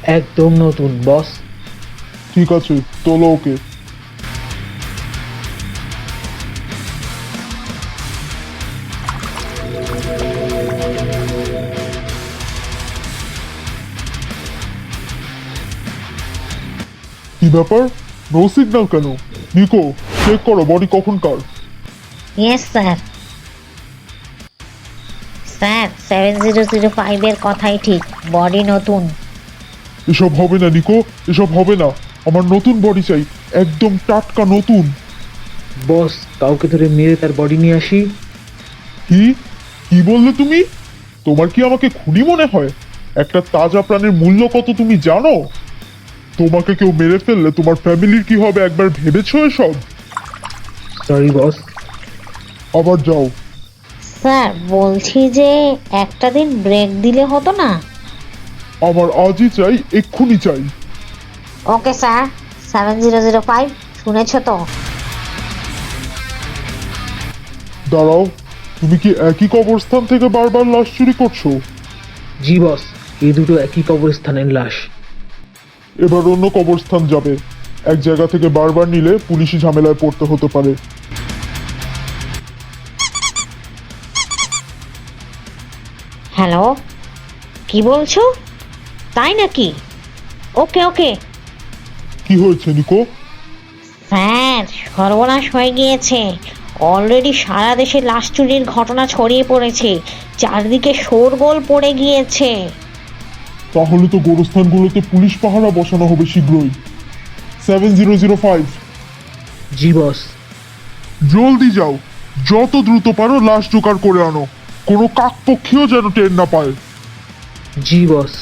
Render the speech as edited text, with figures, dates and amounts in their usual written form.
একদম নতুন বস। ঠিক আছে, তোলো ওকে। কি ব্যাপার, নো সিগন্যাল কেন? নিকো, চেক করো বডি কখনকার। Yes sir. স্যার 7005-এর কথাই ঠিক, বডি নতুন। এসব হবে না নিকো, এসব হবে না। আমার নতুন বডি চাই, একদম টাটকা নতুন। বস, কাউকে ধরে মেরে তার বডি নিয়ে আসি। কি কি বললে তুমি? তোমার কি আমাকে খুনি মনে হয়? একটা তাজা প্রাণের মূল্য কত তুমি জানো? তোমাকে কেউ মেরে ফেললে তোমার ফ্যামিলির কি হবে একবার ভেবেছো এসব? Sorry boss. আবার যাও। স্যার বলছি যে একটা দিন ব্রেক দিলে হতো না? আমার আজই চাই, এক্ষুনি চাই। Okay sir. 7005 শুনেছ তো? দাঁড়াও, তুমি কি একই কবরস্থান থেকে বারবার লাশ চুরি করছো? জি বস, এই দুটো একই কবরস্থানের লাশ। এবার অন্য কবরস্থান যাবে। এক জায়গা থেকে বারবার নিলে পুলিশি ঝামেলায় পড়তে হতে পারে। হ্যালো, কি বলছো? তাই নাকি? ওকে ওকে। কি হয়েছে নিকো? স্যার সর্বনাশ হয়ে গিয়েছে। অলরেডি সারা দেশে লাশ চুরির ঘটনা ছড়িয়ে পড়েছে, চারদিকে শোরগোল পড়ে গিয়েছে। তাহলে তো গোরস্থানগুলোতে পুলিশ পাহারা বসানো হবে শীঘ্রই। 7005, জি বস। জলদি যাও, যত দ্রুত পারো লাশ জোগাড় করে আনো। কোনো কাকপক্ষীও যেন টের না পায়। জি বস।